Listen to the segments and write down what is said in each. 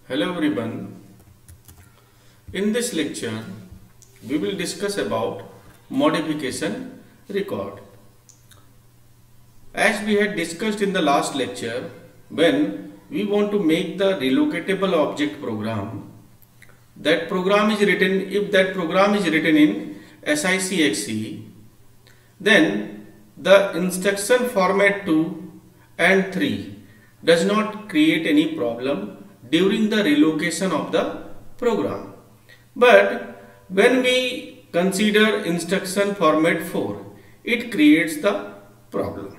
Hello everyone. In this lecture, we will discuss about modification record. As we had discussed in the last lecture, when we want to make the relocatable object program, that program is written, if that program is written in SICXC, then the instruction format 2 and 3 does not create any problem during the relocation of the program. But when we consider instruction format 4, it creates the problem.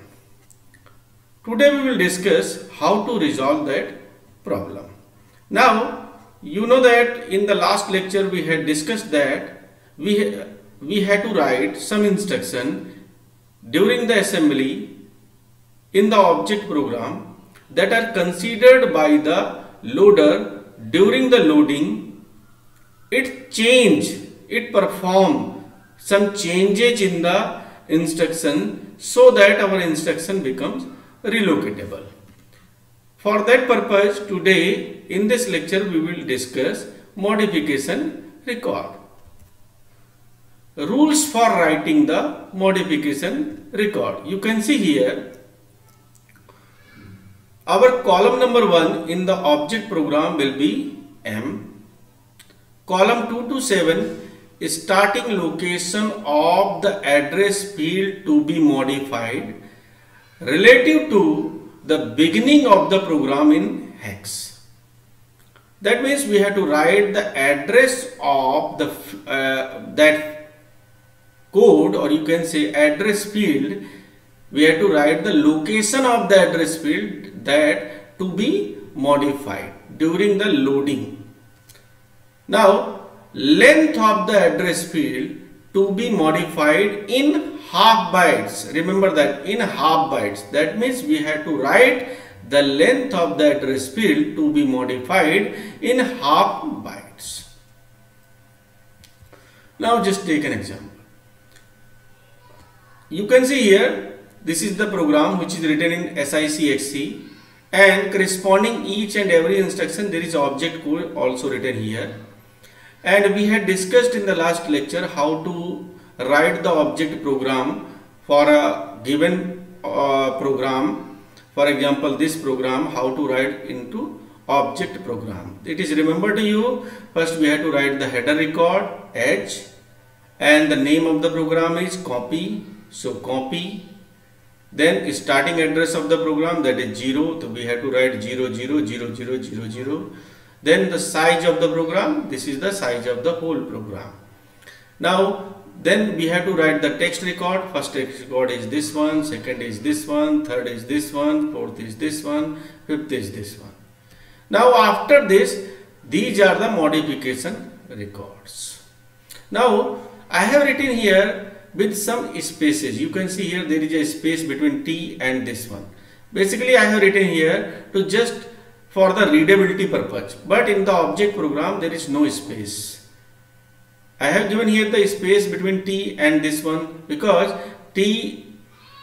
Today we will discuss how to resolve that problem. Now, you know that in the last lecture we had discussed that we had to write some instruction during the assembly in the object program that are considered by the loader during the loading. It perform some changes in the instruction so that our instruction becomes relocatable. For that purpose, today in this lecture we will discuss modification record. Rules for writing the modification record. You can see here our column number 1 in the object program will be M. Column 2 to 7 is starting location of the address field to be modified relative to the beginning of the program in hex. That means we have to write the address of the that code, or you can say address field. We have to write the location of the address field that to be modified during the loading. Now, length of the address field to be modified in half bytes. Remember that, in half bytes. That means we have to write the length of the address field to be modified in half bytes. Now just take an example. You can see here, this is the program which is written in SICXC, and corresponding each and every instruction there is object code also written here. And we had discussed in the last lecture how to write the object program for a given program. For example, this program, how to write into object program. It is remember to you, first we have to write the header record H, and the name of the program is copy. So copy. Then starting address of the program, that is 0, so we have to write 000000. Then the size of the program, this is the size of the whole program. Now then we have to write the text record. First text record is this one, second is this one, third is this one, fourth is this one, fifth is this one. Now after this, these are the modification records. Now I have written here with some spaces. You can see here there is a space between T and this one. Basically I have written here to just for the readability purpose, but in the object program there is no space. I have given here the space between T and this one because T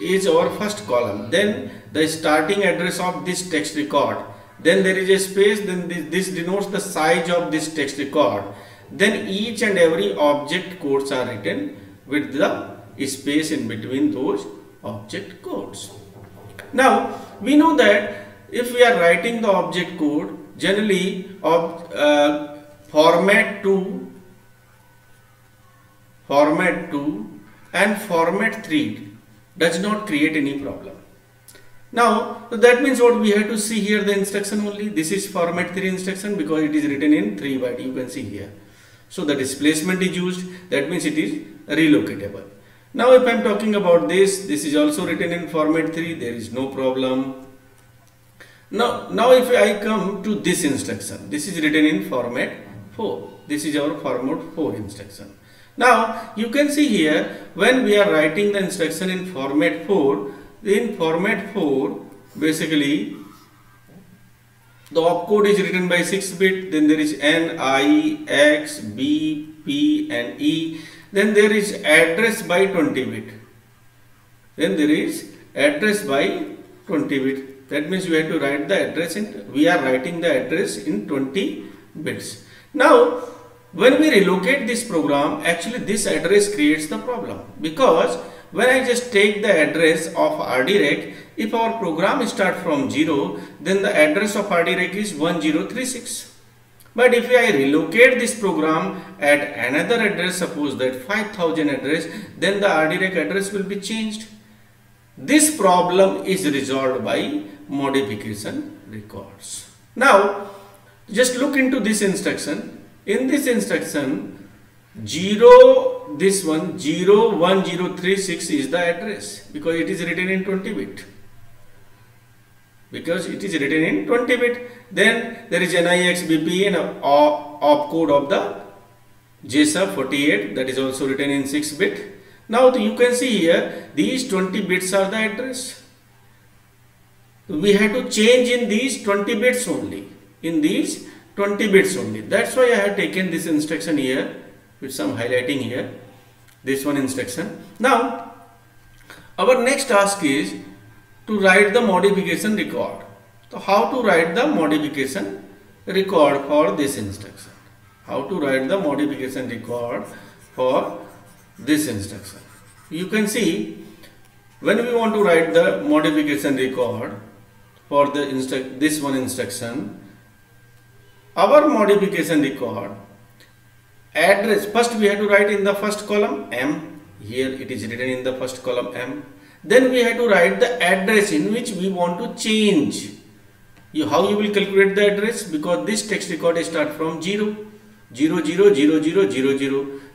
is our first column, then the starting address of this text record, then there is a space, then this denotes the size of this text record, then each and every object codes are written with the space in between those object codes. Now we know that if we are writing the object code, generally format 2 and format 3 does not create any problem. Now that means what we have to see here, the instruction only. This is format 3 instruction because it is written in 3 byte, you can see here. So the displacement is used, that means it is relocatable. Now if I am talking about this is also written in format 3, there is no problem. Now if I come to this instruction, this is written in format 4. This is our format 4 instruction. Now you can see here, when we are writing the instruction in format 4, basically the opcode is written by 6 bit, then there is N, I, X, B, P and E, then there is address by 20 bit. Then there is address by 20 bit. That means we have to write the address in, we are writing the address in 20 bits. Now, when we relocate this program, actually this address creates the problem, because when I just take the address of RDREC, if our program starts from 0, then the address of RDREC is 1036. But if I relocate this program at another address, suppose that 5000 address, then the RDREC address will be changed. This problem is resolved by modification records. Now, just look into this instruction. In this instruction, 01036 is the address, because it is written in 20 bit. Because it is written in 20 bit. Then there is NIX, BP and opcode of the JSA 48, that is also written in 6 bit. Now you can see here, these 20 bits are the address. We have to change in these 20 bits only. In these 20 bits only. That's why I have taken this instruction here with some highlighting here. This one instruction. Now, our next task is to write the modification record. So, how to write the modification record for this instruction? How to write the modification record for this instruction? You can see, when we want to write the modification record for the this one instruction, our modification record address, first we have to write in the first column M. Here it is written in the first column M. Then we have to write the address in which we want to change. How you will calculate the address? Because this text record starts from 0.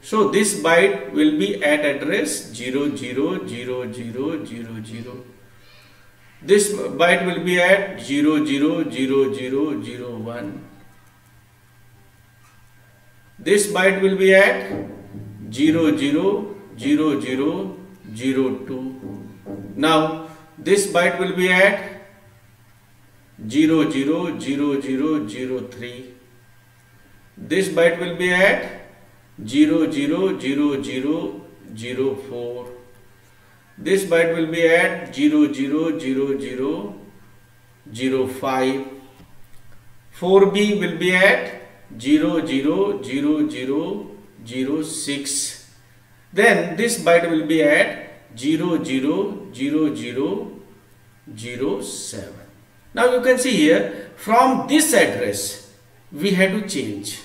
So this byte will be at address 000000. This byte will be at 000001. This byte will be at 000002. Now this byte will be at 000003. This byte will be at 000004. This byte will be at 000005. 4B will be at 000006. Then this byte will be at 000007. Now you can see here, from this address we have to change.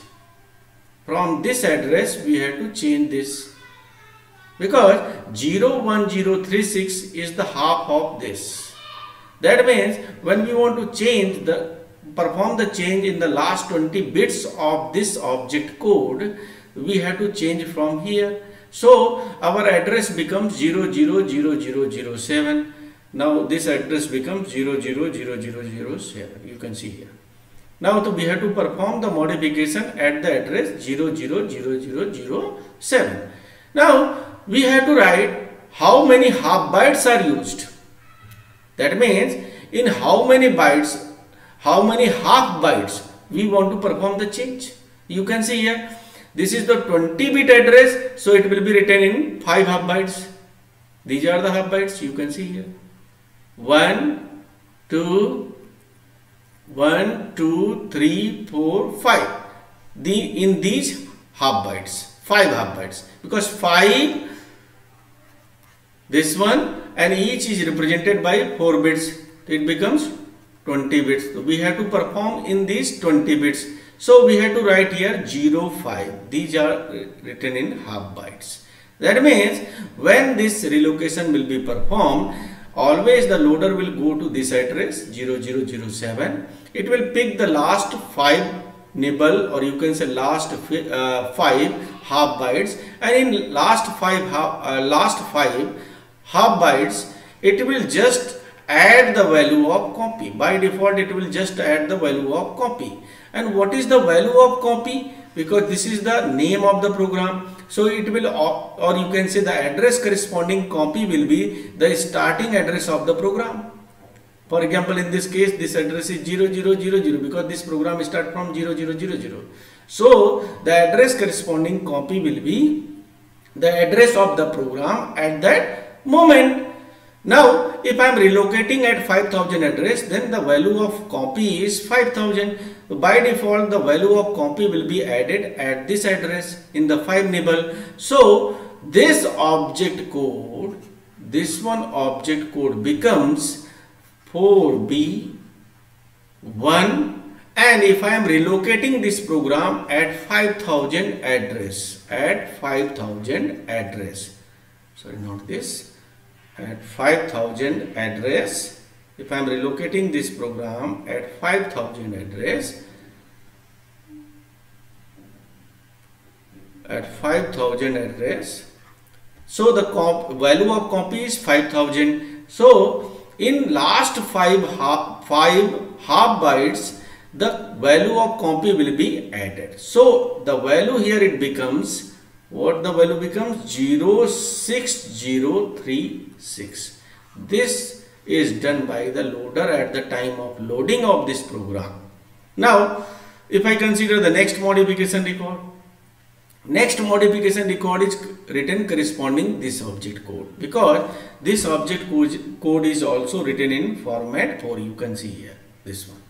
From this address we have to change this, because 01036 is the half of this. That means when we want to change perform the change in the last 20 bits of this object code, we have to change from here. So our address becomes 000007. Now this address becomes 000007. You can see here. Now we have to perform the modification at the address 000007. Now we have to write how many half bytes are used. That means in how many bytes, how many half bytes we want to perform the change. You can see here, this is the 20-bit address, so it will be written in 5 half bytes. These are the half bytes. You can see here, 1, 2, 3, 4, 5. In these half bytes, 5 half bytes, because 5, this one, and each is represented by 4 bits. It becomes 20 bits. So we have to perform in these 20 bits. So we have to write here 05. These are written in half bytes. That means when this relocation will be performed, always the loader will go to this address 0007. It will pick the last 5 nibble, or you can say last 5 half bytes, and in last 5 half bytes, it will just add the value of copy. By default, it will just add the value of copy. And what is the value of copy? Because this is the name of the program. So it will, or you can say the address corresponding copy will be the starting address of the program. For example, in this case, this address is 0000 because this program starts from 0000. So the address corresponding copy will be the address of the program at that moment. Now, if I am relocating at 5000 address, then the value of copy is 5000. By default, the value of copy will be added at this address in the 5 nibble. So, this object code, this one object code becomes 4B1. And if I am relocating this program at 5000 address, sorry, not this, at 5000 address, if I am relocating this program at 5000 address, so the value of copy is 5000. So in last 5 half bytes, the value of copy will be added. So the value here, it becomes, what the value becomes, 06036. This is done by the loader at the time of loading of this program. Now, if I consider the next modification record, next modification record is written corresponding this object code, because this object code is also written in format 4. You can see here this one.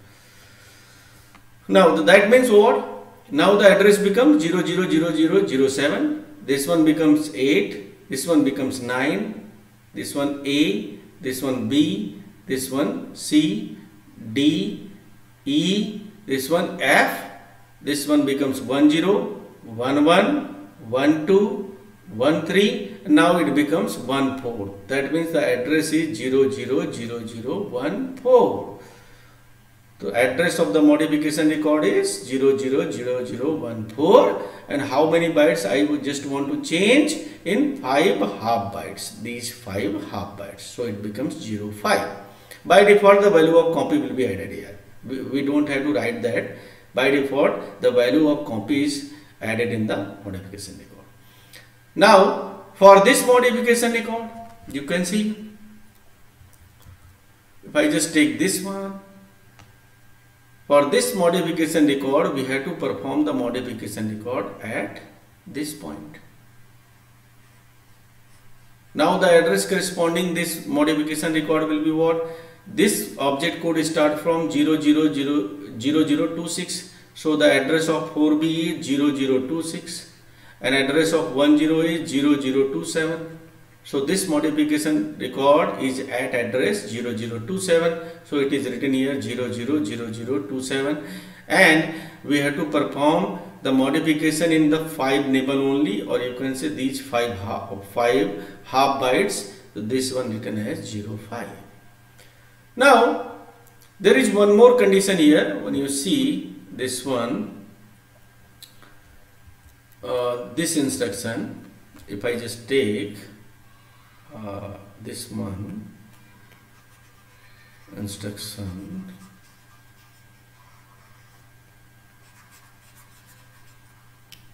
Now that means what? Now the address becomes 000007. This one becomes 8. This one becomes 9. This one A. This one B. This one C. D. E. This one F. This one becomes 10, 11, 12, 13. Now it becomes 14. That means the address is 000014. The address of the modification record is 000014. And how many bytes I would just want to change? In 5 half bytes. These 5 half bytes. So it becomes 05. By default, the value of copy will be added here. We don't have to write that. By default, the value of copy is added in the modification record. Now, for this modification record, you can see, if I just take this one, for this modification record, we have to perform the modification record at this point. Now the address corresponding this modification record will be what? This object code start from 000026. So the address of 4B is 0026 and address of 10 is 0027. So this modification record is at address 0027. So it is written here 000027, and we have to perform the modification in the 5 nibble only, or you can say these 5 half bytes. So this one written as 05. Now there is one more condition here. When you see this one, this instruction, if I just take this one instruction,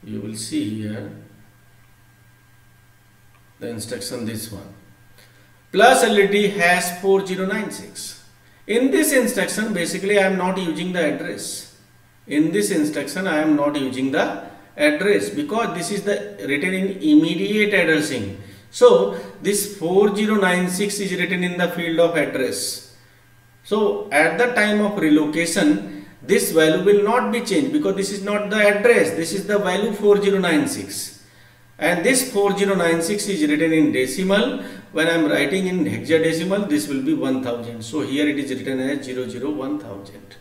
you will see here the instruction, this one, plus LED has 4096. In this instruction, basically I am not using the address. In this instruction, I am not using the address because this is the written in immediate addressing. So this 4096 is written in the field of address. So at the time of relocation, this value will not be changed because this is not the address. This is the value 4096. And this 4096 is written in decimal. When I am writing in hexadecimal, this will be 1000. So here it is written as 001000.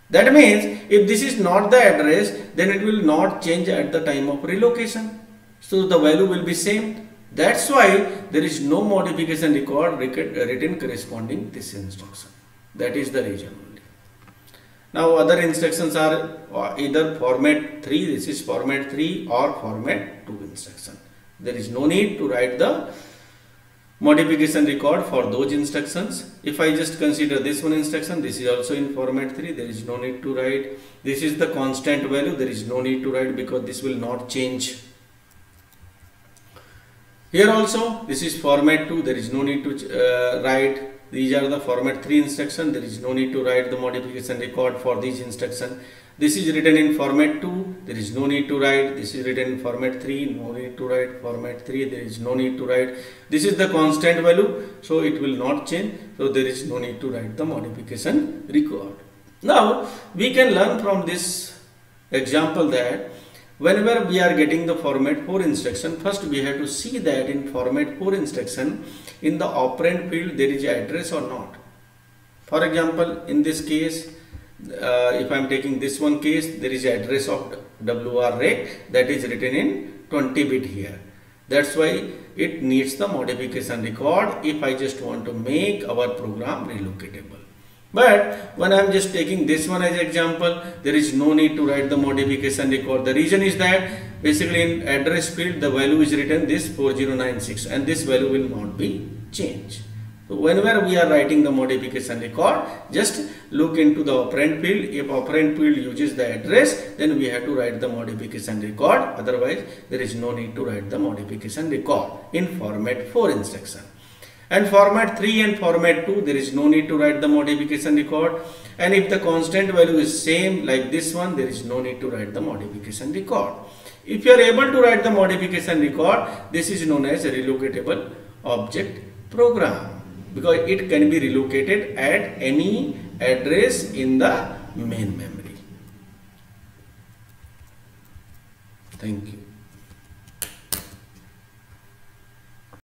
That means if this is not the address, then it will not change at the time of relocation. So the value will be same. That's why there is no modification record written corresponding this instruction. That is the reason only. Now other instructions are either format 3, this is format 3, or format 2 instruction. There is no need to write the modification record for those instructions. If I just consider this one instruction, this is also in format 3, there is no need to write. This is the constant value, there is no need to write because this will not change. Here also, this is format 2, there is no need to write. These are the format 3 instruction. There is no need to write the modification record for these instruction. This is written in format 2. There is no need to write. This is written in format 3. No need to write. Format 3. There is no need to write. This is the constant value, so it will not change. So there is no need to write the modification record. Now we can learn from this example that whenever we are getting the format 4 instruction, first we have to see that in format 4 instruction, in the operand field there is an address or not. For example, in this case, if I am taking this one case, there is an address of WRREC that is written in 20 bit here. That's why it needs the modification record if I just want to make our program relocatable. But when I am just taking this one as example, there is no need to write the modification record. The reason is that basically in address field the value is written this 4096 and this value will not be changed. So whenever we are writing the modification record, just look into the operand field. If operand field uses the address, then we have to write the modification record. Otherwise, there is no need to write the modification record in format 4 instruction. And format 3 and format 2, there is no need to write the modification record. And if the constant value is same like this one, there is no need to write the modification record. If you are able to write the modification record, this is known as a relocatable object program, because it can be relocated at any address in the main memory. Thank you.